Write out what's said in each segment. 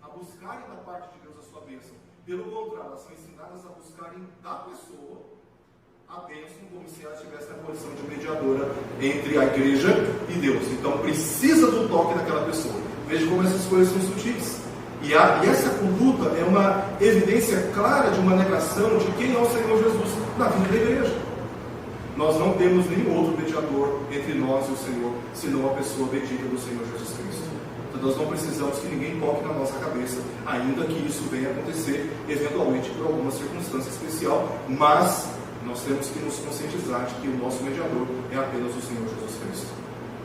a buscarem da parte de Deus a sua bênção. Pelo contrário, elas são ensinadas a buscarem da pessoa a bênção, como se ela tivesse a posição de mediadora entre a igreja e Deus. Então precisa do toque daquela pessoa. Veja como essas coisas são sutis. E essa conduta é uma evidência clara de uma negação de quem é o Senhor Jesus na vida da igreja. Nós não temos nenhum outro mediador entre nós e o Senhor, senão a pessoa bendita do Senhor Jesus Cristo. Então nós não precisamos que ninguém toque na nossa cabeça, ainda que isso venha a acontecer eventualmente por alguma circunstância especial, mas nós temos que nos conscientizar de que o nosso mediador é apenas o Senhor Jesus Cristo.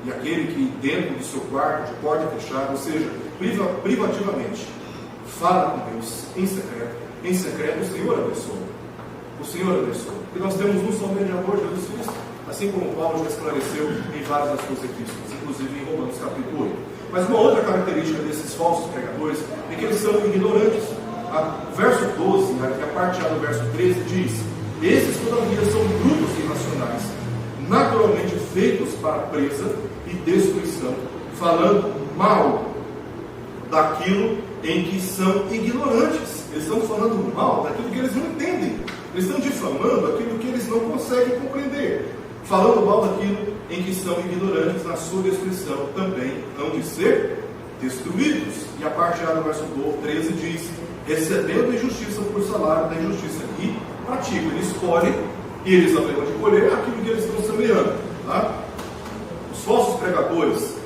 E aquele que dentro do seu quarto, de porta fechada, ou seja, privativamente, fala com Deus em secreto o Senhor abençoa. O Senhor abençoa. Porque nós temos um só mediador, Jesus Cristo, assim como Paulo já esclareceu em várias das suas epístolas, inclusive em Romanos capítulo 8. Mas uma outra característica desses falsos pregadores é que eles são ignorantes. Verso 12, a parte A do verso 13 diz: esses todavia são brutos e irracionais, naturalmente feitos para presa e destruição, falando mal daquilo em que são ignorantes. Eles estão falando mal daquilo que eles não entendem. Eles estão difamando aquilo que eles não conseguem compreender, falando mal daquilo em que são ignorantes. Na sua destruição também hão de ser destruídos. E a parte A do verso 13 diz: recebendo injustiça por salário da injustiça. E praticam, eles colhem e eles haverão de colher aquilo que eles estão semeando. Tá? Os falsos pregadores,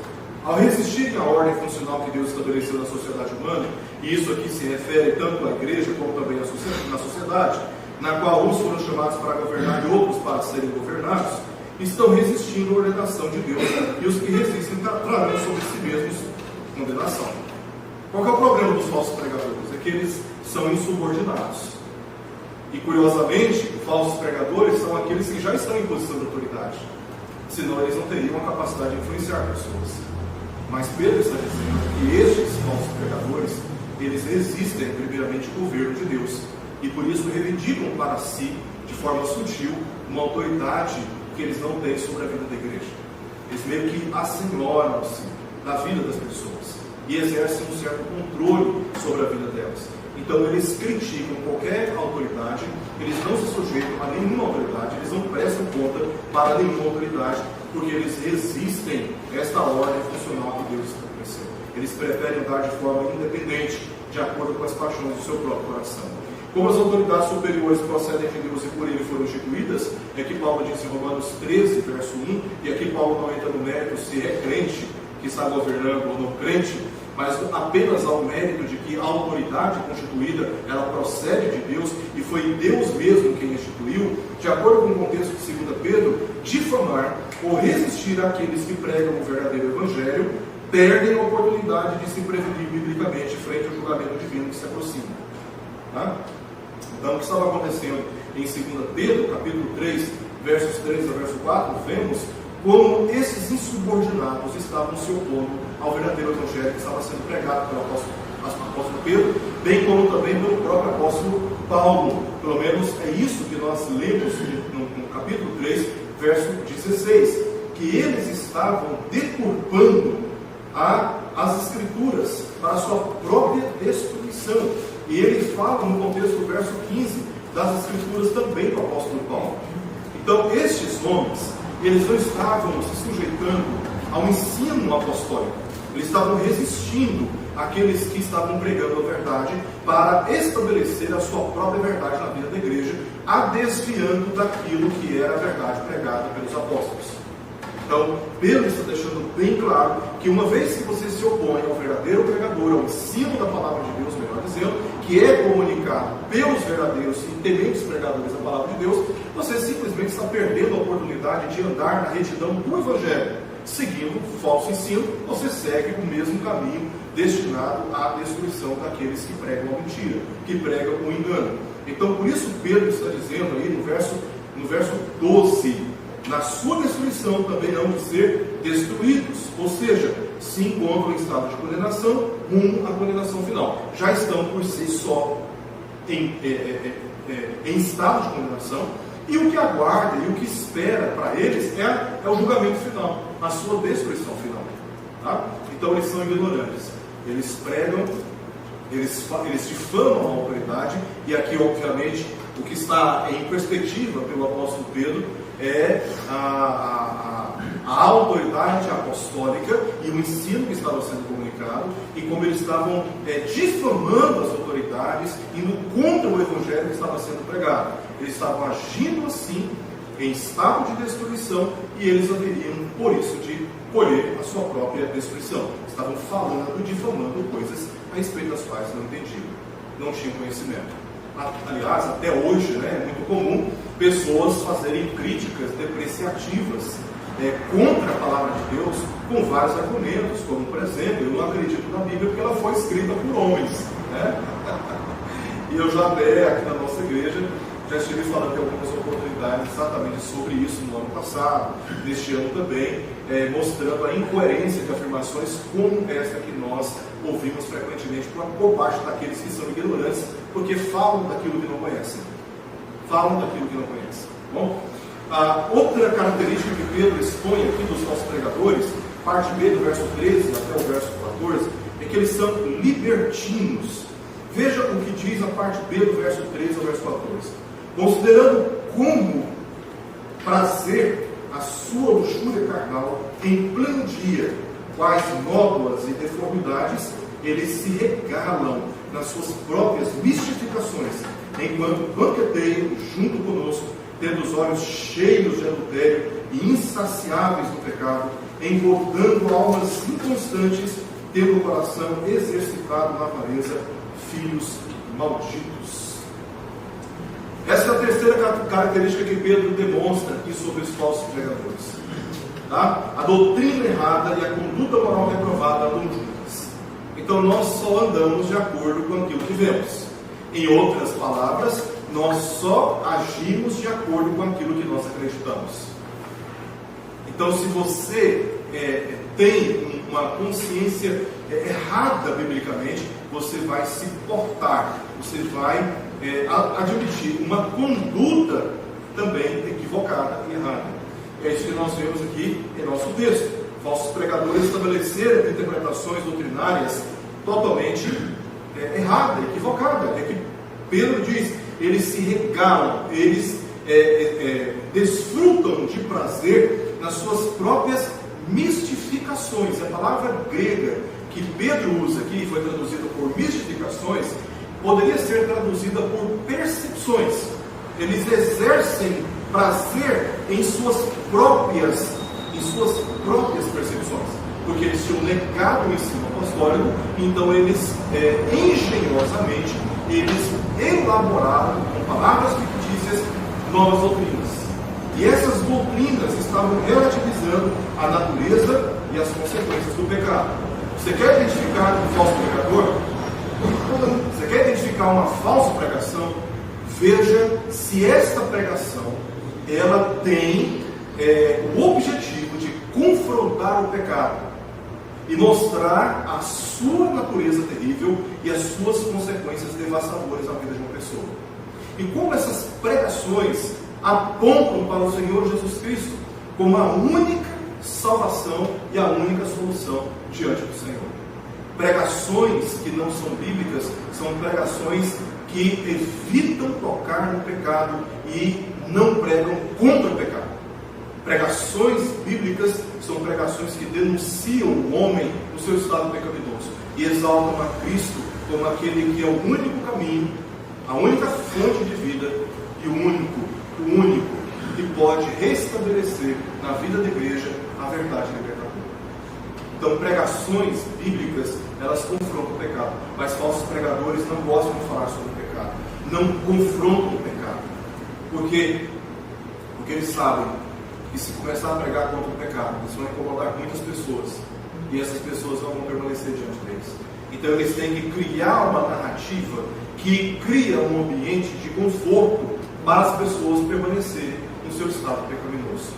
ao resistirem à ordem funcional que Deus estabeleceu na sociedade humana, e isso aqui se refere tanto à igreja como também na sociedade, na qual uns foram chamados para governar e outros para serem governados, estão resistindo à ordenação de Deus, e os que resistem trarão sobre si mesmos condenação. Qual é o problema dos falsos pregadores? É que eles são insubordinados. E curiosamente, os falsos pregadores são aqueles que já estão em posição de autoridade, senão eles não teriam a capacidade de influenciar pessoas. Mas Pedro está dizendo que estes falsos pregadores, eles resistem primeiramente ao governo de Deus, e por isso reivindicam para si, de forma sutil, uma autoridade que eles não têm sobre a vida da igreja. Eles meio que assenhoram-se da vida das pessoas e exercem um certo controle sobre a vida delas. Então eles criticam qualquer autoridade, eles não se sujeitam a nenhuma autoridade, eles não prestam conta para nenhuma autoridade, porque eles resistem a esta ordem funcional que Deus estabeleceu. Eles preferem andar de forma independente, de acordo com as paixões do seu próprio coração. Como as autoridades superiores procedem de Deus e por ele foram instituídas, é que Paulo diz em Romanos 13, verso 1, e aqui Paulo não entra no mérito se é crente que está governando ou não crente, mas apenas ao mérito de que a autoridade constituída, ela procede de Deus, e foi Deus mesmo quem instituiu, de acordo com o contexto de 2 Pedro, difamar ou resistir àqueles que pregam o verdadeiro evangelho, perdem a oportunidade de se prevenir biblicamente frente ao julgamento divino que se aproxima. Tá? Então, o que estava acontecendo em 2 Pedro, capítulo 3, versos 3 a verso 4, vemos como esses insubordinados estavam se opondo ao verdadeiro evangelho que estava sendo pregado pelo apóstolo Pedro, bem como também pelo próprio apóstolo Paulo. Pelo menos é isso que nós lemos no capítulo 3, verso 16, que eles estavam deturpando as escrituras para a sua própria destruição. E eles falam no contexto do verso 15 das escrituras também do apóstolo Paulo. Então estes homens, eles não estavam se sujeitando ao ensino apostólico, eles estavam resistindo àqueles que estavam pregando a verdade para estabelecer a sua própria verdade na vida da igreja, a desviando daquilo que era a verdade pregada pelos apóstolos. Então, Pedro está deixando bem claro que uma vez que você se opõe ao verdadeiro pregador, ao ensino da palavra de Deus, melhor dizendo, que é comunicado pelos verdadeiros e tementes pregadores da palavra de Deus, você simplesmente está perdendo a oportunidade de andar na retidão do Evangelho. Seguindo o falso ensino, você segue o mesmo caminho destinado à destruição daqueles que pregam a mentira, que pregam o engano. Então, por isso Pedro está dizendo aí no verso 12, na sua destruição também hão de ser destruídos, ou seja, se encontram em estado de condenação, rumo à condenação final. Já estão por si só em estado de condenação, e o que aguarda e o que espera para eles é o julgamento final, a sua destruição final. Tá? Então eles são ignorantes, eles pregam Eles difamam a autoridade, e aqui, obviamente, o que está em perspectiva pelo apóstolo Pedro é a autoridade apostólica e o ensino que estava sendo comunicado, e como eles estavam difamando as autoridades, indo contra o evangelho que estava sendo pregado. Eles estavam agindo assim, em estado de destruição, e eles haveriam, por isso, de colher a sua própria destruição. Estavam falando, difamando coisas a respeito das quais não entendiam, não tinham conhecimento. Aliás, até hoje, é muito comum pessoas fazerem críticas depreciativas contra a palavra de Deus com vários argumentos, como, por exemplo, eu não acredito na Bíblia porque ela foi escrita por homens, E eu já aqui na nossa igreja, já estive falando em algumas oportunidades exatamente sobre isso no ano passado, neste ano também, mostrando a incoerência de afirmações como esta que nós ouvimos frequentemente por parte daqueles que são ignorantes, porque falam daquilo que não conhecem. Bom, a outra característica que Pedro expõe aqui dos falsos pregadores, parte B do verso 13 até o verso 14, é que eles são libertinos. Veja o que diz a parte B do verso 13 ao verso 14. Considerando como prazer a sua luxúria carnal em pleno dia, quais nódoas e deformidades, eles se regalam nas suas próprias mistificações, enquanto banqueteiam junto conosco, tendo os olhos cheios de adultério e insaciáveis do pecado, engordando almas inconstantes, tendo o coração exercitado na avareza, filhos malditos. Essa é a terceira característica que Pedro demonstra aqui sobre os falsos pregadores. A doutrina errada e a conduta moral reprovada andam juntas. Então nós só andamos de acordo com aquilo que vemos. Em outras palavras, nós só agimos de acordo com aquilo que nós acreditamos. Então, se você tem uma consciência errada biblicamente, você vai se portar, você vai admitir uma conduta também equivocada e errada. É isso que nós vemos aqui em nosso texto. Falsos pregadores estabeleceram interpretações doutrinárias totalmente erradas, equivocadas. É que Pedro diz, eles se regalam, eles desfrutam de prazer nas suas próprias mistificações. A palavra grega que Pedro usa aqui, foi traduzida por mistificações, poderia ser traduzida por percepções. Eles exercem prazer em suas próprias percepções, porque eles tinham negado o ensino apostólico, então eles engenhosamente elaboraram com palavras fictícias novas doutrinas, e essas doutrinas estavam relativizando a natureza e as consequências do pecado. Você quer identificar um falso pregador? Você quer identificar uma falsa pregação? Veja se esta pregação ela tem o objetivo de confrontar o pecado e mostrar a sua natureza terrível e as suas consequências devastadoras na vida de uma pessoa. E como essas pregações apontam para o Senhor Jesus Cristo como a única salvação e a única solução diante do Senhor. Pregações que não são bíblicas são pregações que evitam tocar no pecado e não pregam contra o pecado. Pregações bíblicas são pregações que denunciam o homem no seu estado pecaminoso e exaltam a Cristo como aquele que é o único caminho, a única fonte de vida e o único que pode restabelecer na vida da igreja a verdade libertadora. Então, pregações bíblicas, elas confrontam o pecado, mas falsos pregadores não gostam de falar sobre o pecado, não confrontam o pecado, porque eles sabem que se começar a pregar contra o pecado, eles vão incomodar muitas pessoas, e essas pessoas não vão permanecer diante deles. Então eles têm que criar uma narrativa que cria um ambiente de conforto para as pessoas permanecerem no seu estado pecaminoso.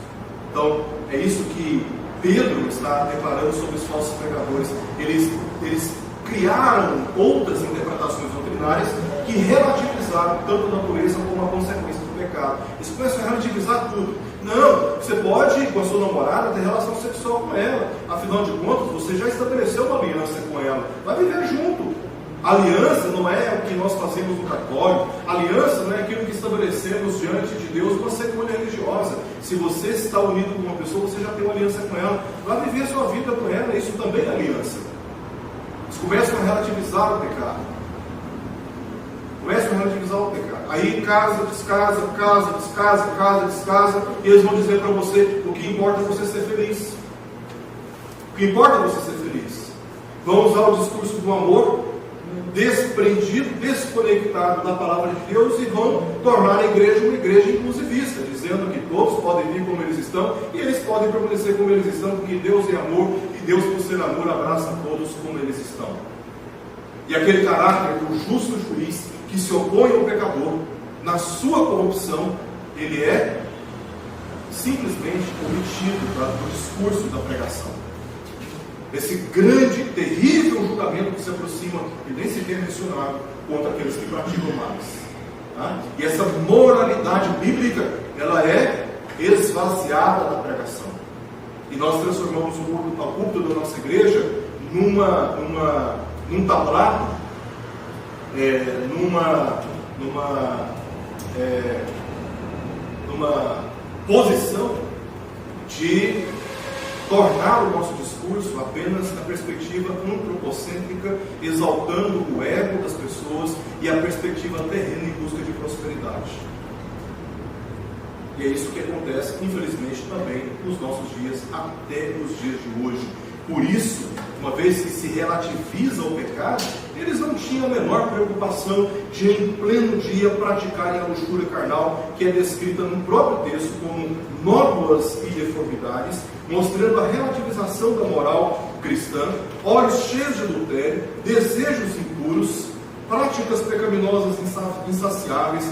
Então é isso que Pedro está declarando sobre os falsos pregadores. Eles criaram outras interpretações doutrinárias que relativizaram tanto a natureza como a consequência do pecado. Eles começam a relativizar tudo. Não, você pode, com a sua namorada, ter relação sexual com ela. Afinal de contas, você já estabeleceu uma aliança com ela. Vai viver junto. Aliança não é o que nós fazemos no cartório. Aliança não é aquilo que estabelecemos diante de Deus numa cerimônia religiosa. Se você está unido com uma pessoa, você já tem uma aliança com ela. Vá viver a sua vida com ela, isso também é aliança. Eles começam a relativizar o pecado. Começam a relativizar o pecado. Aí casa, descasa, casa, descasa, casa, descasa. E eles vão dizer para você, o que importa é você ser feliz. O que importa é você ser feliz. Vão usar o discurso do amor desprendido, desconectado da palavra de Deus, e vão tornar a igreja uma igreja inclusivista, dizendo que todos podem vir como eles estão e eles podem permanecer como eles estão, porque Deus é amor e Deus, por ser amor, abraça todos como eles estão. E aquele caráter do justo juiz que se opõe ao pecador na sua corrupção, ele é simplesmente omitido do discurso da pregação. Esse grande, terrível julgamento que se aproxima, e nem sequer mencionado, contra aqueles que praticam mais. Tá? E essa moralidade bíblica, ela é esvaziada da pregação. E nós transformamos o culto da nossa igreja num tablado, numa posição de tornar o nosso discurso apenas na perspectiva antropocêntrica, exaltando o ego das pessoas e a perspectiva terrena em busca de prosperidade. E é isso que acontece, infelizmente, também nos nossos dias, até os dias de hoje. Por isso, uma vez que se relativiza o pecado, eles não tinham a menor preocupação de, em pleno dia, praticarem a luxúria carnal, que é descrita no próprio texto como nódoas e deformidades, mostrando a relativização da moral cristã, olhos cheios de adultério, desejos impuros, práticas pecaminosas insaciáveis,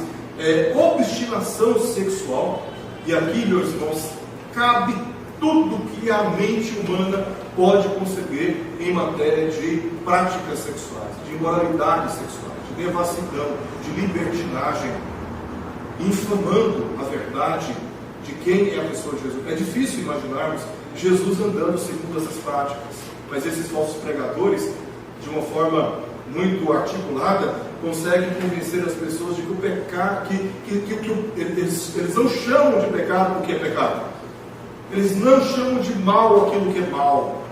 obstinação sexual. E aqui, meus irmãos, cabe tudo que a mente humana pode conceber em matéria de práticas sexuais, de imoralidades sexuais, de devassidão, de libertinagem, infamando a verdade de quem é a pessoa de Jesus. É difícil imaginarmos Jesus andando segundo essas práticas, mas esses falsos pregadores, de uma forma muito articulada, conseguem convencer as pessoas de que o pecado, eles não chamam de pecado o que é pecado. Eles não chamam de mal aquilo que é mal.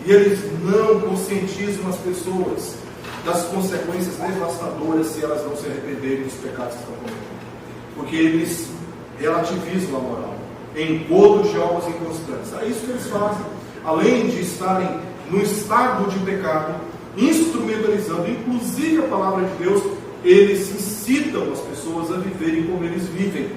E eles não conscientizam as pessoas das consequências devastadoras se elas não se arrependerem dos pecados que estão cometendo. Porque eles relativizam a moral, engodo de almas inconstantes. É isso que eles fazem. Além de estarem no estado de pecado, instrumentalizando inclusive a palavra de Deus, eles incitam as pessoas a viverem como eles vivem,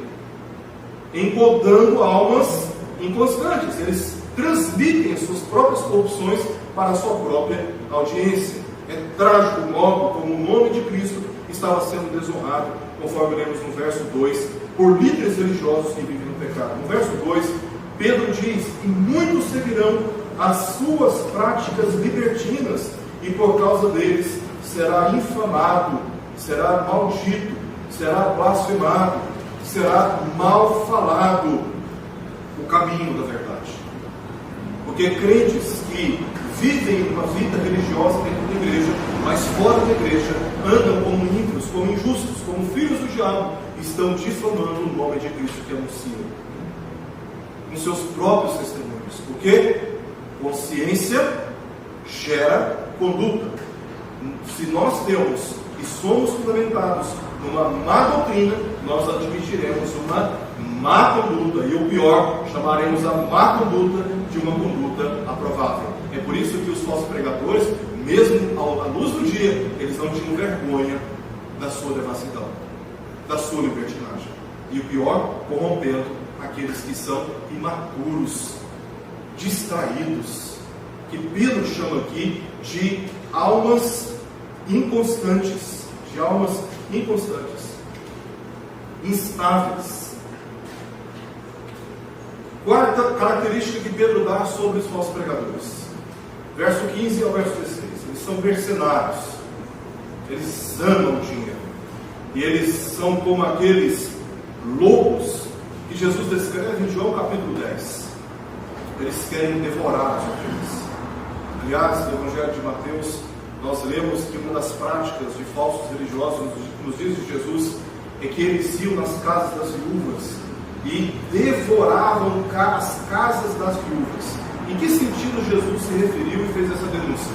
engodando almas inconstantes. Eles transmitem as suas próprias corrupções para a sua própria audiência. É trágico o modo como o nome de Cristo estava sendo desonrado, conforme lemos no verso 2, por líderes religiosos que vivem no pecado. No verso 2, Pedro diz: e muitos seguirão as suas práticas libertinas, e por causa deles será infamado, será maldito, será blasfemado, será mal falado o caminho da verdade. Porque crentes que vivem uma vida religiosa dentro da igreja, mas fora da igreja, andam como ímpios, como injustos, como filhos do diabo, estão difamando o nome de Cristo que anunciam, com seus próprios testemunhos. Porque consciência gera conduta. Se nós temos e somos fundamentados numa má doutrina, nós admitiremos uma má conduta, e o pior, chamaremos a má conduta de uma conduta aprovável. É por isso que os falsos pregadores, mesmo à luz do dia, eles não tinham vergonha da sua devassidão, da sua libertinagem. E o pior, corrompendo aqueles que são imaturos, distraídos, que Pedro chama aqui de almas inconstantes, instáveis. Quarta característica que Pedro dá sobre os falsos pregadores, verso 15 ao verso 16: eles são mercenários, eles amam o dinheiro, e eles são como aqueles lobos que Jesus descreve em João capítulo 10. Eles querem devorar as ovelhas. Aliás, no Evangelho de Mateus, nós lemos que uma das práticas de falsos religiosos nos dias de Jesus é que eles iam nas casas das viúvas e devoravam as casas das viúvas. Em que sentido Jesus se referiu e fez essa denúncia?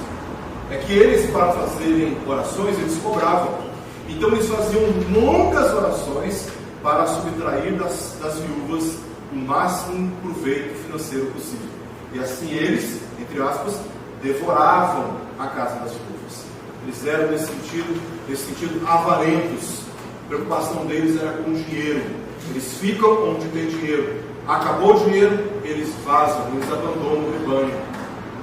É que eles, para fazerem orações, eles cobravam. Então eles faziam longas orações para subtrair das viúvas o máximo proveito financeiro possível. E assim eles, entre aspas, devoravam a casa das viúvas. Eles eram, nesse sentido, avarentos. A preocupação deles era com o dinheiro. Eles ficam onde tem dinheiro. Acabou o dinheiro, eles vazam, eles abandonam o rebanho.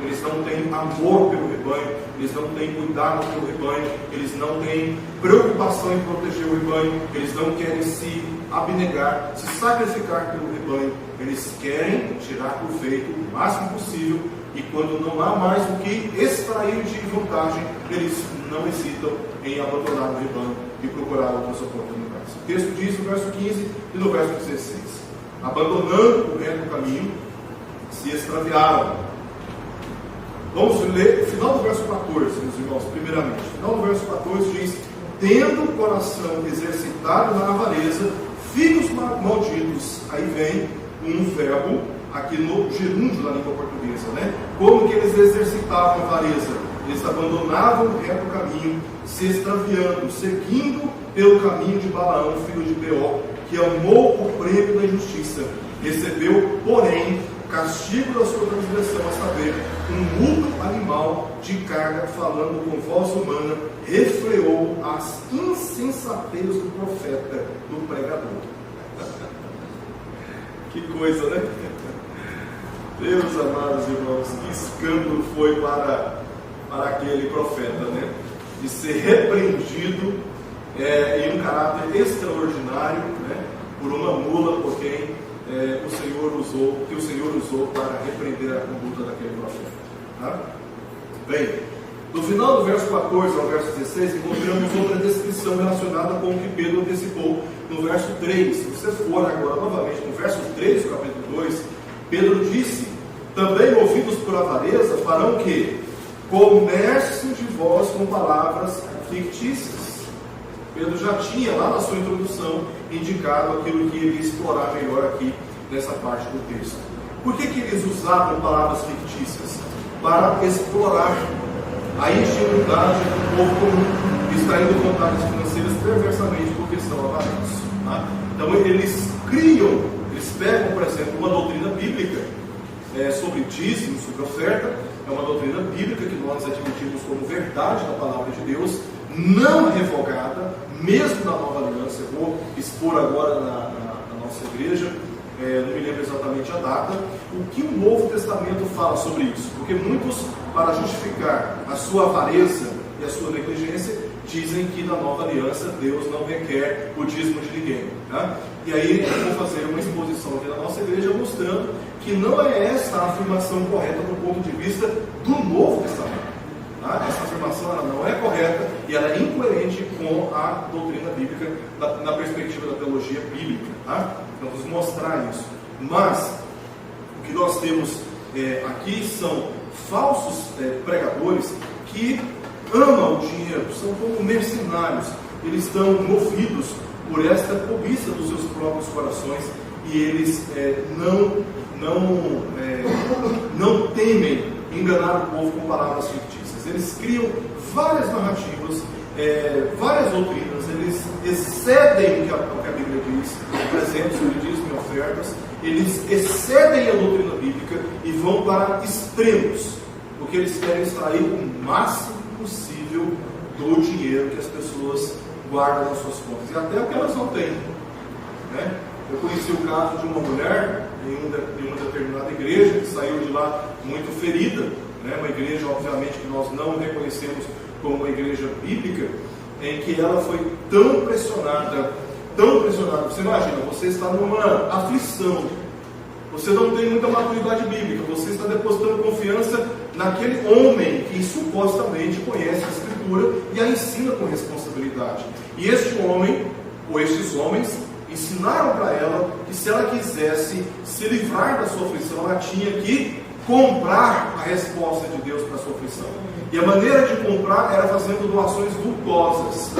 Eles não têm amor pelo rebanho, eles não têm cuidado pelo rebanho, eles não têm preocupação em proteger o rebanho, eles não querem se abnegar, se sacrificar pelo rebanho. Eles querem tirar proveito o máximo possível, e quando não há mais o que extrair de vantagem, eles não hesitam em abandonar o rebanho e procurar outras oportunidades. O texto diz no verso 15 e no verso 16: abandonando o reto caminho, se extraviaram. Vamos ler o final do verso 14, meus irmãos, primeiramente. O final do verso 14 diz: tendo o coração exercitado na avareza, filhos malditos. Aí vem um verbo aqui no gerúndio da língua portuguesa, né? Como que eles exercitavam a avareza? Eles abandonavam o reto caminho, se extraviando, seguindo pelo caminho de Balaão, filho de Beor, que amou o prêmio da injustiça, recebeu, porém, castigo da sua transgressão, a saber, um mudo animal de carga, falando com voz humana, refreou as insensatezes do profeta, do pregador. Que coisa, né? Deus, amados irmãos, que escândalo foi para aquele profeta, né? De ser repreendido em um caráter extraordinário, né? Por uma mula, por quem o Senhor usou para repreender a conduta daquele profeta. Tá? Bem, no final do verso 14 ao verso 16, encontramos outra descrição relacionada com o que Pedro antecipou no verso 3. Se você for agora novamente no verso 3 do capítulo 2, Pedro disse: também movidos por avareza, farão o quê? Comércio de vós com palavras fictícias. Pedro já tinha lá na sua introdução indicado aquilo que ele ia explorar melhor aqui nessa parte do texto. Por que eles usavam palavras fictícias? Para explorar a ingenuidade do povo comum, extraindo vantagens financeiras perversamente porque são avarentos. Tá? Então eles pegam, por exemplo, uma doutrina bíblica sobre dízimo, sobre oferta. É uma doutrina bíblica que nós admitimos como verdade da palavra de Deus, não revogada, mesmo na nova aliança. Eu vou expor agora na nossa igreja, não me lembro exatamente a data, o que o Novo Testamento fala sobre isso, porque muitos, para justificar a sua avareza e a sua negligência, dizem que na nova aliança Deus não requer o dízimo de ninguém. Tá? E aí eu vou fazer uma exposição aqui na nossa igreja mostrando que não é essa a afirmação correta do ponto de vista do Novo Testamento. Tá? Essa afirmação ela não é correta e ela é incoerente com a doutrina bíblica na perspectiva da teologia bíblica. Tá? Então vamos mostrar isso. Mas o que nós temos aqui são falsos pregadores que amam o dinheiro, são como mercenários. Eles estão movidos por esta cobiça dos seus próprios corações e eles não temem enganar o povo com palavras fictícias. Eles criam várias narrativas, várias doutrinas, eles excedem o que a Bíblia diz, por exemplo, sobre dízimo e ofertas, eles excedem a doutrina bíblica e vão para extremos, porque eles querem extrair o máximo possível do dinheiro que as pessoas guardam nas suas contas, e até o que elas não têm. Né? Eu conheci o caso de uma mulher em uma determinada igreja que saiu de lá muito ferida, né? Uma igreja, obviamente, que nós não reconhecemos como uma igreja bíblica, em que ela foi tão pressionada. Você imagina, você está numa aflição, você não tem muita maturidade bíblica, você está depositando confiança naquele homem que supostamente conhece a Escritura e a ensina com responsabilidade. E este homem, ou estes homens, ensinaram para ela que se ela quisesse se livrar da sua aflição, ela tinha que comprar a resposta de Deus para a sua aflição. E a maneira de comprar era fazendo doações vultosas.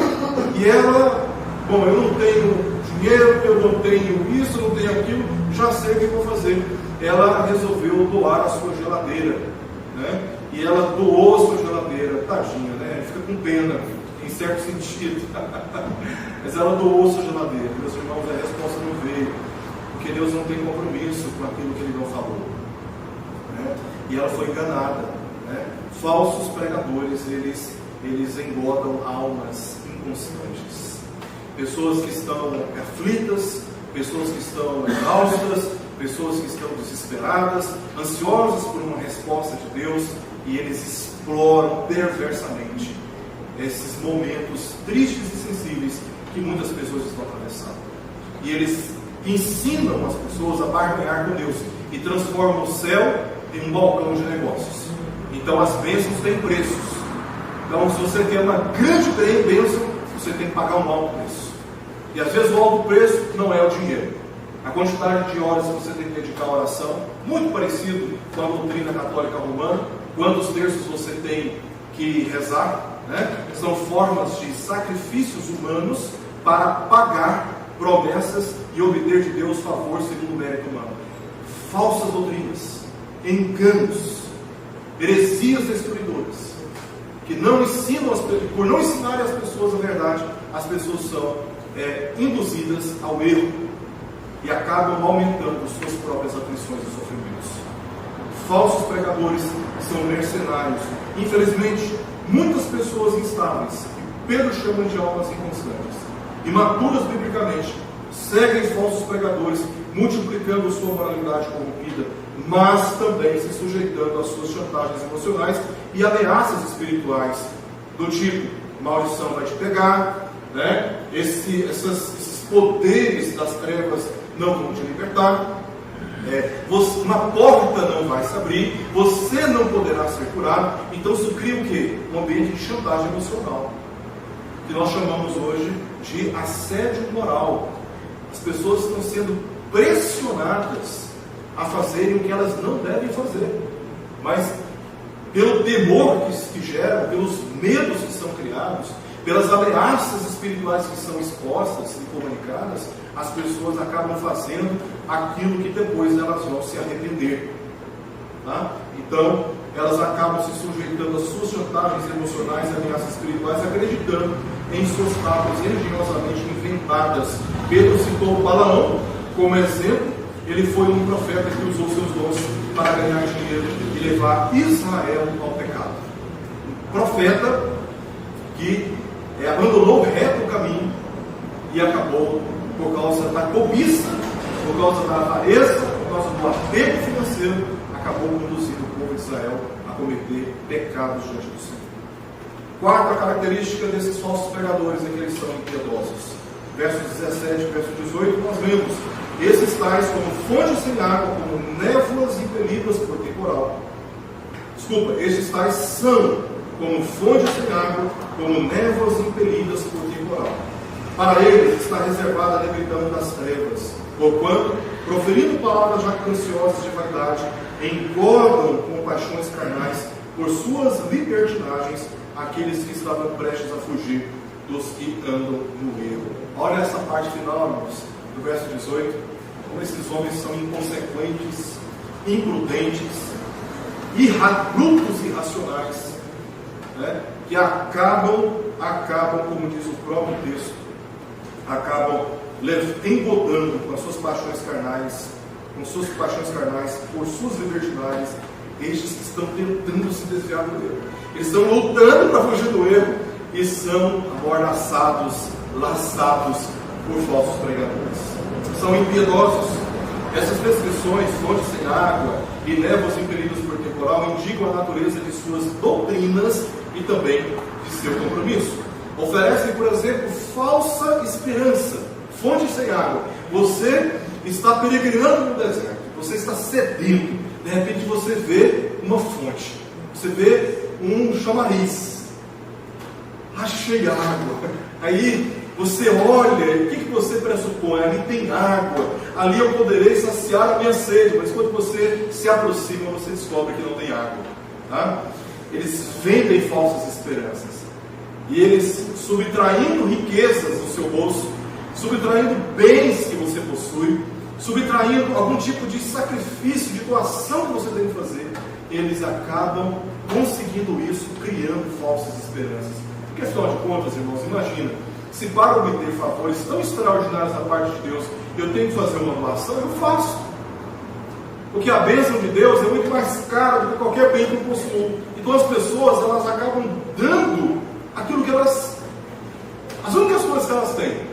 E ela, bom, eu não tenho dinheiro, eu não tenho isso, eu não tenho aquilo, já sei o que vou fazer. Ela resolveu doar a sua geladeira, né? E ela doou a sua geladeira, tadinha, né? Fica com pena, em certo sentido. Mas ela doou a sua geladeira. Meus irmãos, a resposta não veio, porque Deus não tem compromisso com aquilo que Ele não falou, né? E ela foi enganada, né? Falsos pregadores, eles engodam almas inconstantes. Pessoas que estão aflitas, pessoas que estão exaustas, pessoas que estão desesperadas, ansiosas por uma resposta de Deus, e eles exploram perversamente esses momentos tristes e sensíveis que muitas pessoas estão atravessando. E eles ensinam as pessoas a barganhar com Deus e transformam o céu em um balcão de negócios. Então as bênçãos têm preços. Então, se você quer uma grande bênção, você tem que pagar um alto preço. E às vezes o alto preço não é o dinheiro. A quantidade de horas que você tem que dedicar à oração, muito parecido com a doutrina católica romana, quantos terços você tem que rezar, né? São formas de sacrifícios humanos para pagar promessas e obter de Deus favor segundo o mérito humano. Falsas doutrinas, enganos, heresias destruidoras, que não ensinam, por não ensinarem as pessoas a verdade, as pessoas são induzidas ao erro e acabam aumentando suas próprias aflições e sofrimentos. Falsos pregadores são mercenários. Infelizmente, muitas pessoas instáveis, que Pedro chama de almas inconstantes, imaturas biblicamente, seguem falsos pregadores, multiplicando sua moralidade corrompida, mas também se sujeitando às suas chantagens emocionais e ameaças espirituais, do tipo: maldição vai te pegar, né? Esses poderes das trevas não vão te libertar, uma porta não vai se abrir, você não poderá ser curado. Então isso cria o quê? Um ambiente de chantagem emocional, que nós chamamos hoje de assédio moral. As pessoas estão sendo pressionadas a fazerem o que elas não devem fazer, mas pelo temor que gera, pelos medos que são criados, pelas ameaças espirituais que são expostas e comunicadas, as pessoas acabam fazendo aquilo que depois elas vão se arrepender, tá? Então, elas acabam se sujeitando às suas chantagens emocionais e ameaças espirituais, acreditando em suas tábuas religiosamente inventadas. Pedro citou Balaão como exemplo. Ele foi um profeta que usou seus dons para ganhar dinheiro e levar Israel ao pecado. Um profeta que abandonou o reto caminho e acabou, por causa da cobiça, por causa da avareza, por causa do apego financeiro, acabou conduzindo o povo de Israel a cometer pecados diante do Senhor. Quarta característica desses falsos pregadores é que eles são impiedosos. Verso 17, verso 18, nós vemos: esses tais como fontes sem água, como névoas impelidas por temporal. Esses tais são como fontes sem água, como névoas impelidas por temporal. Para eles está reservada a negridão das trevas, porquanto, proferindo palavras jactanciosas de vaidade, engordam com paixões carnais, por suas libertinagens, aqueles que estavam prestes a fugir dos que andam no erro. Olha essa parte final, irmãos, do verso 18, como esses homens são inconsequentes, imprudentes, brutos e irracionais, né? Que acabam, como diz o próprio texto, acabam engodando com as suas paixões carnais, por suas libertinagens, estes que estão tentando se desviar do erro. Eles estão lutando para fugir do erro e são amordaçados, laçados por falsos pregadores. São impiedosos. Essas descrições, fontes sem água e névoas impelidas por temporal, indicam a natureza de suas doutrinas e também de seu compromisso. Oferecem, por exemplo, falsa esperança. Fonte sem água. Você está peregrinando no deserto, você está sedento, de repente você vê uma fonte, você vê um chamariz, achei água. Aí Você olha, o que você pressupõe? Ali tem água, ali eu poderei saciar a minha sede, mas quando você se aproxima, você descobre que não tem água. Tá? Eles vendem falsas esperanças, e eles, subtraindo riquezas do seu bolso, subtraindo bens que você possui, subtraindo algum tipo de sacrifício, de doação que você tem que fazer, eles acabam conseguindo isso, criando falsas esperanças. Porque afinal de contas, irmãos, imagina, se para obter favores tão extraordinários da parte de Deus, eu tenho que fazer uma doação, eu faço. Porque a bênção de Deus é muito mais cara do que qualquer bem que eu possuo. Então as pessoas, elas acabam dando aquilo que elas, as únicas coisas que elas têm.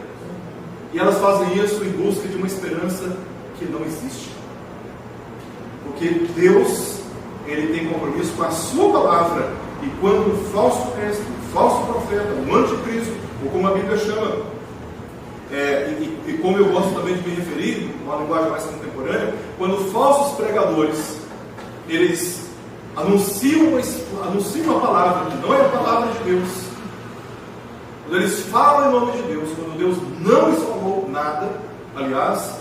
E elas fazem isso em busca de uma esperança que não existe. Porque Deus, Ele tem compromisso com a sua palavra. E quando o falso mestre, o falso profeta, o anticristo, ou como a Bíblia chama, e como eu gosto também de me referir, numa linguagem mais contemporânea, quando falsos pregadores, eles anunciam a palavra, que não é a palavra de Deus, quando eles falam em nome de Deus, quando Deus não lhes falou nada, aliás,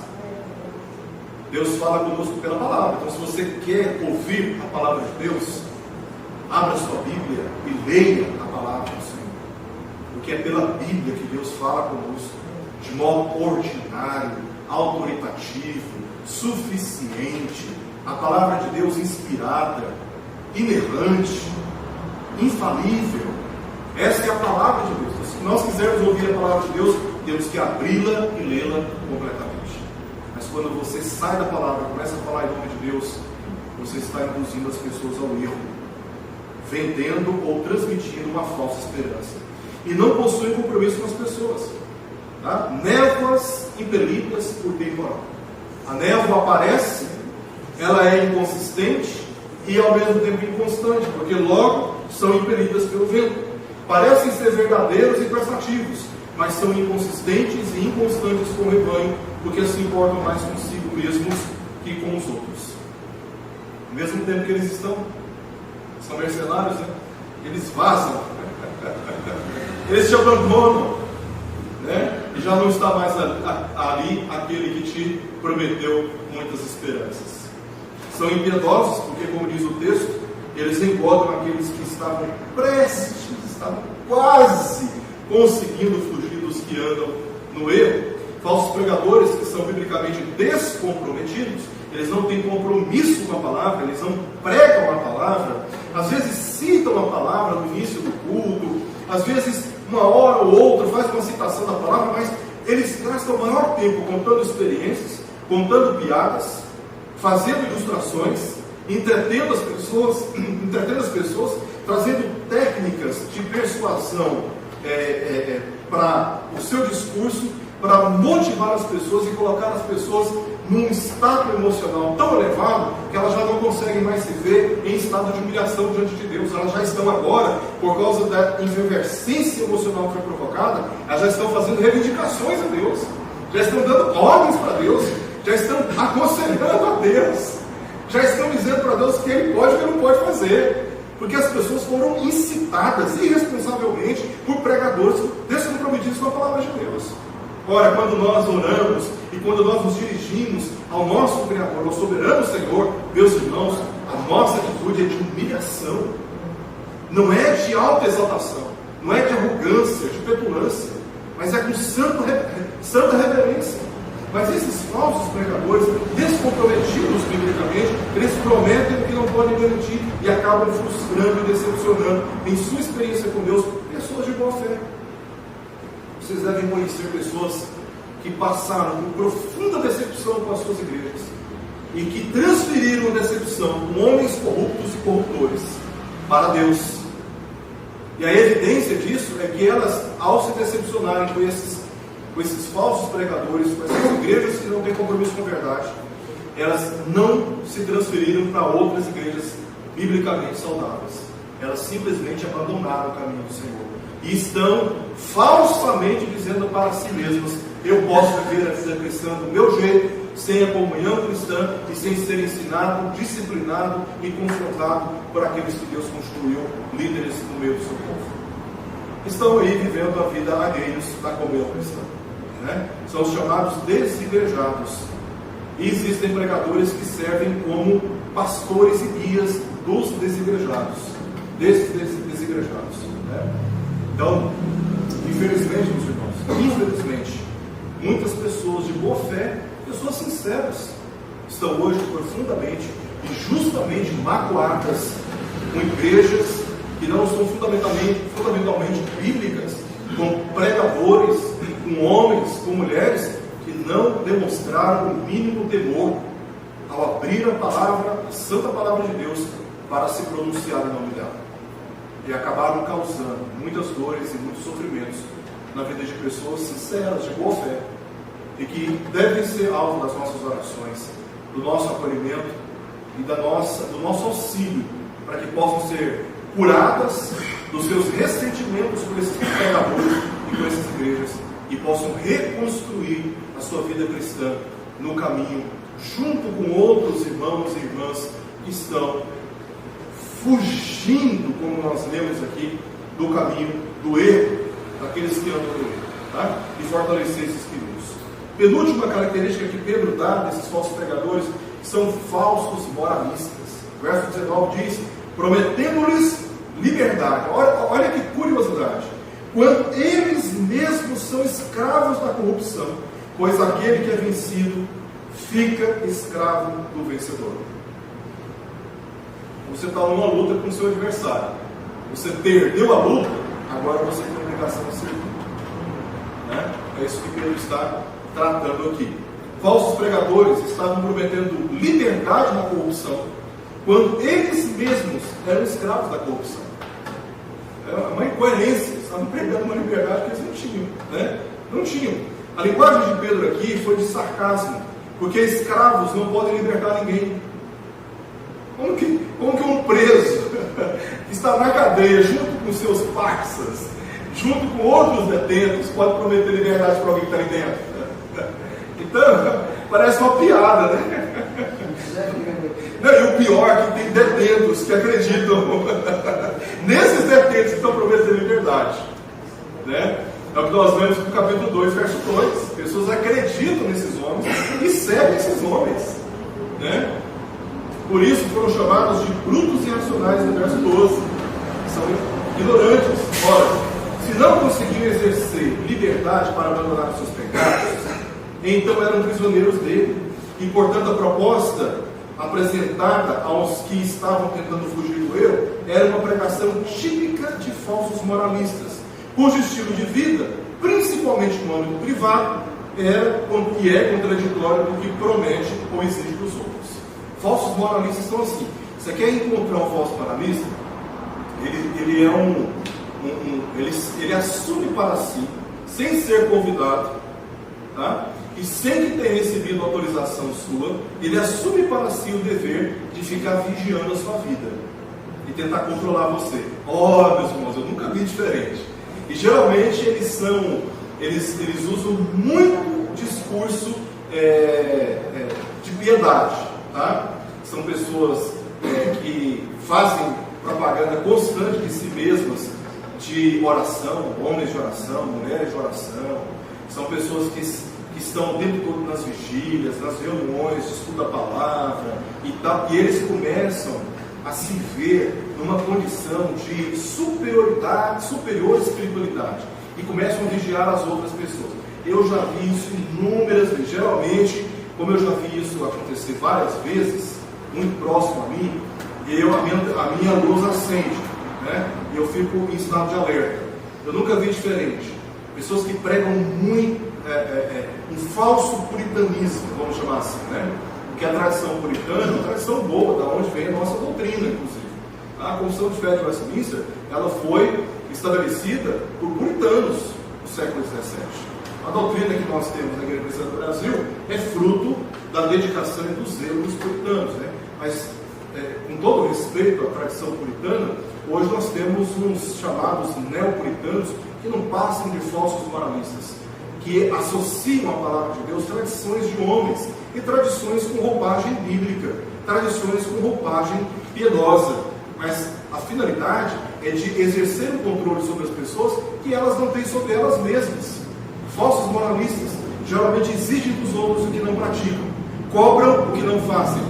Deus fala conosco pela palavra. Então, se você quer ouvir a palavra de Deus, abra sua Bíblia e leia a palavra do Senhor. Porque é pela Bíblia que Deus fala conosco, de modo ordinário, autoritativo, suficiente. A palavra de Deus inspirada, inerrante, infalível. Essa é a palavra de Deus. Se nós quisermos ouvir a palavra de Deus, temos que abri-la e lê-la completamente. Mas quando você sai da palavra e começa a falar em nome de Deus, você está induzindo as pessoas ao erro, vendendo ou transmitindo uma falsa esperança. E não possui compromisso com as pessoas. Tá? Névoas impelidas por temporal. A névoa aparece, ela é inconsistente e ao mesmo tempo inconstante, porque logo são impelidas pelo vento. Parecem ser verdadeiros e prestativos, mas são inconsistentes e inconstantes com o rebanho, porque se importam mais consigo mesmos que com os outros. Ao mesmo tempo que eles são mercenários, né? Eles vazam, eles te abandonam, né? E já não está mais ali aquele que te prometeu muitas esperanças. São impiedosos, porque, como diz o texto, eles engodam aqueles que estavam prestes, estavam quase conseguindo fugir dos que andam no erro. Falsos pregadores que são biblicamente descomprometidos, eles não têm compromisso com a palavra, eles não pregam a palavra, às vezes citam a palavra no início do culto, às vezes uma hora ou outra faz uma citação da palavra, mas eles gastam o maior tempo contando experiências, contando piadas, fazendo ilustrações, entretendo as pessoas, trazendo técnicas de persuasão para o seu discurso, para motivar as pessoas e colocar as pessoas num estado emocional tão elevado que elas já não conseguem mais se ver em estado de humilhação diante de Deus. Elas já estão agora, por causa da efervescência emocional que foi provocada, elas já estão fazendo reivindicações a Deus, já estão dando ordens para Deus, já estão aconselhando a Deus, já estão dizendo para Deus que Ele pode e que Ele não pode fazer, porque as pessoas foram incitadas irresponsavelmente por pregadores descomprometidos com a palavra de Deus. Ora, quando nós oramos e quando nós nos dirigimos ao nosso Criador, ao soberano Senhor, meus irmãos, a nossa atitude é de humilhação, não é de alta exaltação, não é de arrogância, de petulância, mas é com santa reverência. Mas esses falsos pregadores, descomprometidos biblicamente, eles prometem o que não podem garantir e acabam frustrando e decepcionando, em sua experiência com Deus, pessoas de boa fé. Vocês devem conhecer pessoas que passaram por profunda decepção com as suas igrejas e que transferiram a decepção com homens corruptos e corruptores para Deus. E a evidência disso é que elas, ao se decepcionarem com esses falsos pregadores, com essas igrejas que não têm compromisso com a verdade, elas não se transferiram para outras igrejas biblicamente saudáveis. Elas simplesmente abandonaram o caminho do Senhor e estão falsamente dizendo para si mesmas: eu posso viver a vida cristã do meu jeito, sem a comunhão cristã e sem ser ensinado, disciplinado e confrontado por aqueles que Deus construiu líderes no meio do seu povo. estão aí vivendo a vida alheios da comunhão cristã, né? São os chamados desigrejados. E existem pregadores que servem como pastores e guias dos desigrejados, desses desigrejados, né? Então, infelizmente, meus irmãos, muitas pessoas de boa fé, pessoas sinceras, estão hoje profundamente e justamente magoadas com igrejas que não são fundamentalmente bíblicas, com pregadores, com homens, com mulheres que não demonstraram o mínimo temor ao abrir a palavra, a santa palavra de Deus, para se pronunciar em nome dela. E acabaram causando muitas dores e muitos sofrimentos na vida de pessoas sinceras, de boa fé, e que devem ser alvo das nossas orações, do nosso acolhimento e do nosso auxílio, para que possam ser curadas dos seus ressentimentos com esses pregadores e com essas igrejas, e possam reconstruir a sua vida cristã no caminho, junto com outros irmãos e irmãs que estão fugindo, como nós lemos aqui, do caminho do erro, daqueles que andam no erro, tá? E fortalecer esses queridos. Penúltima característica que Pedro dá desses falsos pregadores, são falsos moralistas. Verso 19 diz: prometendo-lhes liberdade. Olha que curiosidade. Quando eles mesmos são escravos da corrupção, pois aquele que é vencido fica escravo do vencedor. Você está numa luta com o seu adversário. Você perdeu a luta, agora você tem a obrigação de servir. Né? É isso que Pedro está tratando aqui. Falsos pregadores estavam prometendo liberdade na corrupção, quando eles mesmos eram escravos da corrupção. É uma incoerência. Estavam pregando uma liberdade que eles não tinham, né? Não tinham. A linguagem de Pedro aqui foi de sarcasmo, porque escravos não podem libertar ninguém. Como que um preso que está na cadeia junto com seus parças, junto com outros detentos, pode prometer liberdade para alguém que está aí dentro? Então, parece uma piada, né? Não, e o pior é que tem detentos que acreditam nesses detentos que estão prometendo liberdade, né? É o que nós vemos no capítulo 2, verso 2. Pessoas acreditam nesses homens e seguem esses homens, né? Por isso foram chamados de brutos e irracionais no verso 12. São ignorantes. Ora, se não conseguiam exercer liberdade para abandonar os seus pecados, então eram prisioneiros dele. E, portanto, a proposta apresentada aos que estavam tentando fugir do erro era uma pregação típica de falsos moralistas, cujo estilo de vida, principalmente no âmbito privado, é contraditório do que promete ou exige dos outros. Falsos moralistas são assim. Você quer encontrar um falso moralista? Ele assume para si, sem ser convidado, tá? E sem que tenha recebido autorização sua, ele assume para si o dever de ficar vigiando a sua vida e tentar controlar você. Meus irmãos, eu nunca vi diferente. E geralmente eles usam muito discurso de piedade, tá? São pessoas que fazem propaganda constante de si mesmas, de oração, homens de oração, mulheres de oração. São pessoas que estão o tempo todo nas vigílias, nas reuniões, de estudo da palavra e tal, e eles começam a se ver numa condição de superior espiritualidade e começam a vigiar as outras pessoas. Eu já vi isso inúmeras vezes. Geralmente, como eu já vi isso acontecer várias vezes, muito próximo a mim, a minha luz acende, né? E eu fico em estado de alerta. Eu nunca vi diferente. Pessoas que pregam muito um falso puritanismo, vamos chamar assim, né? Porque a tradição puritana é uma tradição boa, da onde vem a nossa doutrina, inclusive. A Confissão de Fé de Westminster, ela foi estabelecida por puritanos no século XVII. A doutrina que nós temos na Igreja Cristã do Brasil é fruto da dedicação e do zelo dos puritanos, né? Mas, com todo respeito à tradição puritana, hoje nós temos uns chamados neopuritanos que não passam de falsos moralistas, que associam à palavra de Deus tradições de homens e tradições com roupagem bíblica, tradições com roupagem piedosa, mas a finalidade é de exercer um controle sobre as pessoas que elas não têm sobre elas mesmas. Falsos moralistas geralmente exigem dos outros o que não praticam, cobram o que não fazem,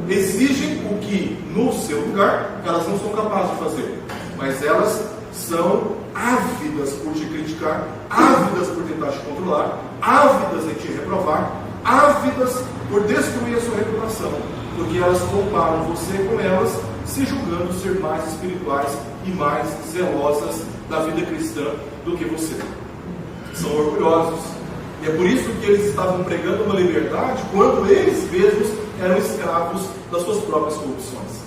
exigem o que no seu lugar elas não são capazes de fazer, mas elas são ávidas por te criticar, ávidas por tentar te controlar, ávidas em te reprovar, ávidas por destruir a sua reputação, porque elas comparam você com elas, se julgando ser mais espirituais e mais zelosas da vida cristã do que você. São orgulhosos. E é por isso que eles estavam pregando uma liberdade quando eles mesmos eram escravos das suas próprias corrupções.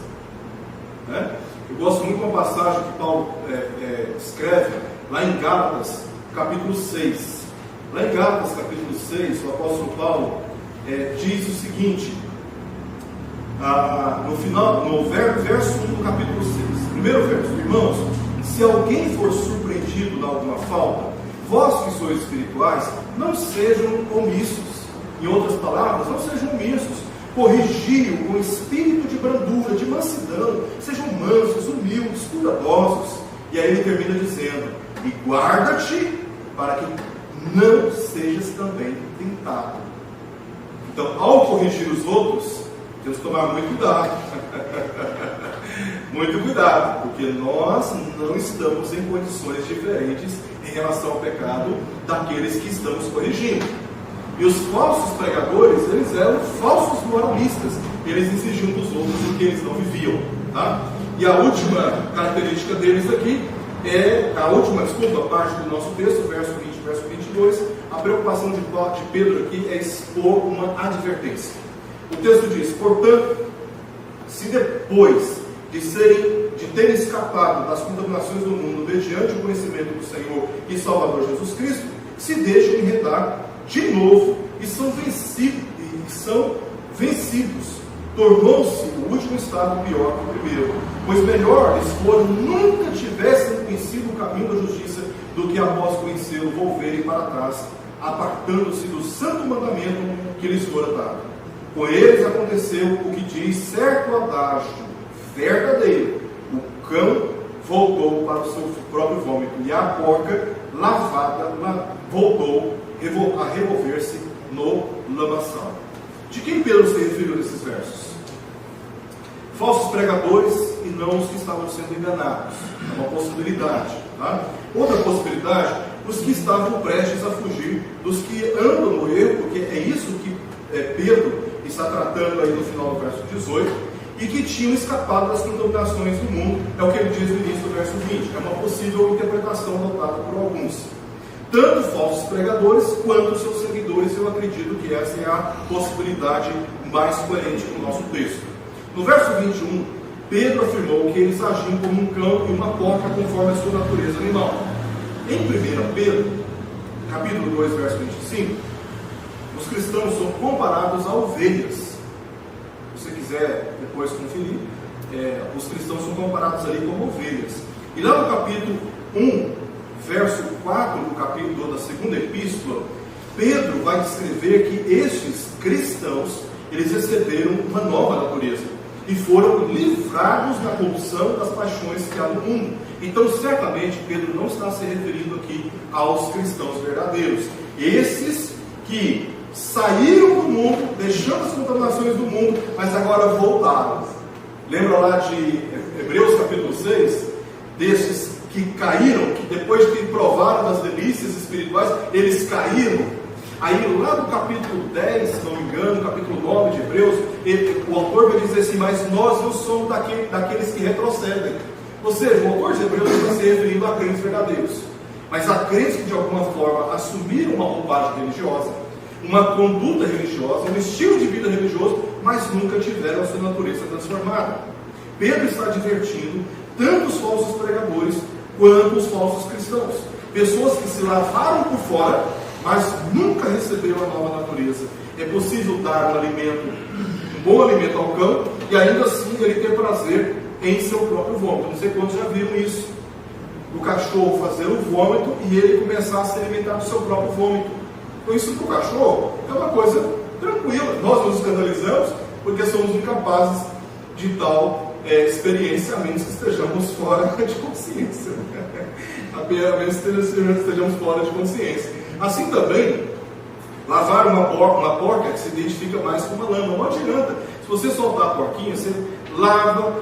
Né? Eu gosto muito de uma passagem que Paulo escreve lá em Gálatas, capítulo 6. Lá em Gálatas, capítulo 6, o apóstolo Paulo diz o seguinte, no final, no verso 1 do capítulo 6, primeiro verso: irmãos, se alguém for surpreendido em alguma falta, vós que sois espirituais, não sejam omissos. Em outras palavras, não sejam omissos. Corrigi-o com espírito de brandura, de mansidão. Sejam mansos, humildes, cuidadosos. E aí ele termina dizendo: e guarda-te para que não sejas também tentado. Então, ao corrigir os outros, temos que tomar muito cuidado. Muito cuidado, porque nós não estamos em condições diferentes em relação ao pecado daqueles que estamos corrigindo. E os falsos pregadores, eles eram falsos moralistas. Eles exigiam dos outros o que eles não viviam. Tá? E a última característica deles aqui é, a última parte do nosso texto, verso 20 e verso 22, a preocupação de Pedro aqui é expor uma advertência. O texto diz: portanto, se depois de terem escapado das contaminações do mundo mediante o conhecimento do Senhor e Salvador Jesus Cristo, se deixam enredar de novo e são vencidos, tornou-se o último estado pior que o primeiro, pois melhor lhes fora nunca tivessem conhecido o caminho da justiça do que após conhecê-lo volverem para trás, apartando-se do santo mandamento que lhes fora dado. Com eles aconteceu o que diz certo adágio verdadeiro: o cão voltou para o seu próprio vômito, e a porca lavada voltou a revolver-se no lamaçal. De quem Pedro se referiu nesses versos? Falsos pregadores e não os que estavam sendo enganados. É uma possibilidade. Tá? Outra possibilidade: os que estavam prestes a fugir, dos que andam no erro, porque é isso que Pedro está tratando aí no final do verso 18, e que tinham escapado das contaminações do mundo, é o que ele diz no início do verso 20. É uma possível interpretação adotada por alguns. Tanto falsos pregadores quanto seus seguidores, eu acredito que essa é a possibilidade mais coerente com o nosso texto. No verso 21, Pedro afirmou que eles agiam como um cão e uma porca conforme a sua natureza animal. Em 1 Pedro, capítulo 2, verso 25, os cristãos são comparados a ovelhas. Se você quiser depois conferir, os cristãos são comparados ali como ovelhas. E lá no capítulo 1, verso 4 do capítulo da segunda epístola, Pedro vai descrever que estes cristãos, eles receberam uma nova natureza e foram livrados da corrupção das paixões que há no mundo. Então, certamente, Pedro não está se referindo aqui aos cristãos verdadeiros, esses que saíram do mundo, deixando as contaminações do mundo, mas agora voltaram. Lembra lá de Hebreus capítulo 6, desses que caíram, que depois de provaram das delícias espirituais, eles caíram. Aí lá no capítulo 10, se não me engano, capítulo 9 de Hebreus, o autor vai dizer assim: mas nós não somos daqueles que retrocedem. Ou seja, o autor de Hebreus está se referindo a crentes verdadeiros, mas a crentes que de alguma forma assumiram uma roupagem religiosa, uma conduta religiosa, um estilo de vida religioso, mas nunca tiveram a sua natureza transformada. Pedro está advertindo tanto os falsos pregadores quanto os falsos cristãos, pessoas que se lavaram por fora, mas nunca receberam a nova natureza. É possível dar um bom alimento ao cão e ainda assim ele ter prazer em seu próprio vômito. Não sei quantos já viram isso, o cachorro fazer o vômito e ele começar a se alimentar do seu próprio vômito. Então isso para o cachorro é uma coisa tranquila. Nós nos escandalizamos porque somos incapazes de tal experiência, a menos que estejamos fora de consciência. A menos que estejamos fora de consciência. Assim também, lavar uma porca que se identifica mais com uma lama. Não adianta. Se você soltar a porquinha, você lava,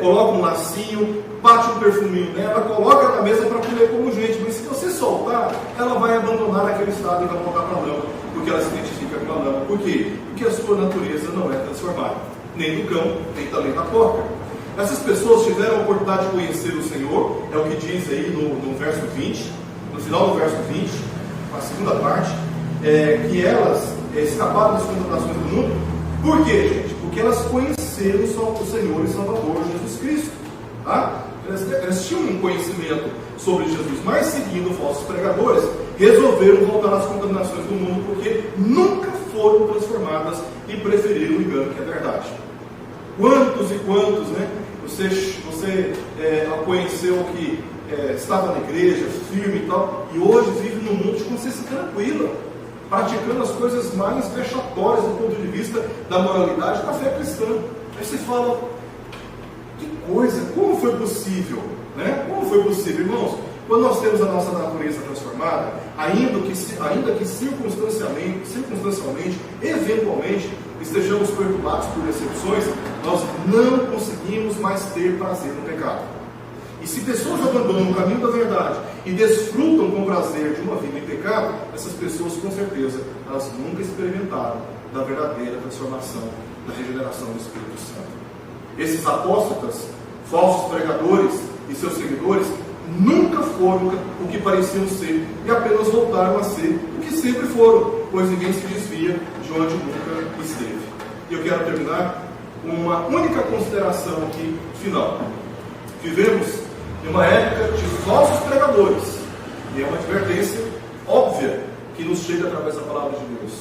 coloca um lacinho, bate um perfuminho nela, coloca na mesa para comer como gente. Mas se você soltar, ela vai abandonar aquele estado e vai voltar para a lama, porque ela se identifica com a lama. Por quê? Porque a sua natureza não é transformada, nem do cão, nem também da porca. Essas pessoas tiveram a oportunidade de conhecer o Senhor, é o que diz aí no verso 20, no final do verso 20, a segunda parte, que elas escaparam das condenações do mundo. Por quê, gente? Porque elas conheceram o Senhor e Salvador Jesus Cristo. Tá? Elas tinham um conhecimento sobre Jesus, mas seguindo falsos pregadores, resolveram voltar às contaminações do mundo, porque nunca foram transformadas e preferiram o engano que é verdade. Quantos e quantos, né? Você conheceu que estava na igreja, firme e tal, e hoje vive num mundo de consciência tranquila, praticando as coisas mais vexatórias do ponto de vista da moralidade da fé cristã. Aí você fala, que coisa, como foi possível? Né? Como foi possível, irmãos? Quando nós temos a nossa natureza transformada, ainda que circunstancialmente, eventualmente, estejamos perturbados por decepções, nós não conseguimos mais ter prazer no pecado. E se pessoas abandonam o caminho da verdade e desfrutam com prazer de uma vida em pecado, essas pessoas, com certeza, elas nunca experimentaram da verdadeira transformação, da regeneração do Espírito Santo. Esses apóstatas, falsos pregadores e seus seguidores nunca foram o que pareciam ser e apenas voltaram a ser o que sempre foram, pois ninguém se desvia de onde nunca esteve. E eu quero terminar com uma única consideração aqui final. Vivemos em uma época de falsos pregadores, e é uma advertência óbvia que nos chega através da palavra de Deus.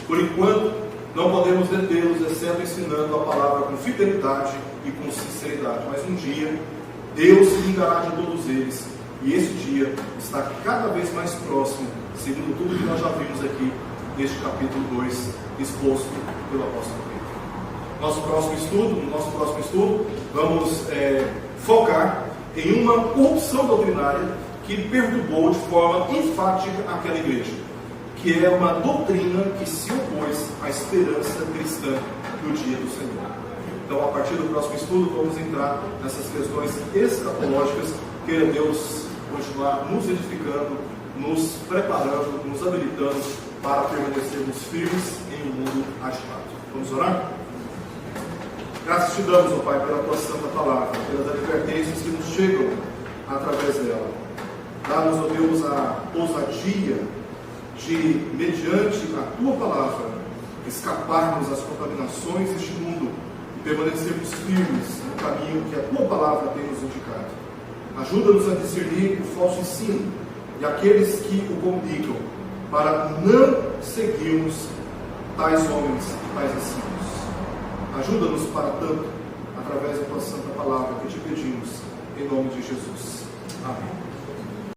Por enquanto, não podemos detê-los, exceto ensinando a palavra com fidelidade e com sinceridade. Mas um dia, Deus se vingará de todos eles, e esse dia está cada vez mais próximo, segundo tudo que nós já vimos aqui neste capítulo 2, exposto pelo apóstolo Pedro. No nosso próximo estudo, vamos focar em uma corrupção doutrinária que perturbou de forma enfática aquela igreja, que é uma doutrina que se opôs à esperança cristã do dia do Senhor. Então, a partir do próximo estudo, vamos entrar nessas questões escatológicas, que Deus continuar nos edificando, nos preparando, nos habilitando para permanecermos firmes em um mundo agitado. Vamos orar? Graças te damos, ó Pai, pela tua santa palavra, pelas advertências que nos chegam através dela. Dá-nos, ó Deus, a ousadia de, mediante a tua palavra, escaparmos das contaminações deste mundo e permanecermos firmes no caminho que a tua palavra tem nos indicado. Ajuda-nos a discernir o falso ensino e aqueles que o comunicam, para não seguirmos tais homens e tais ensinos. Ajuda-nos para tanto, através da tua santa palavra que te pedimos, em nome de Jesus. Amém.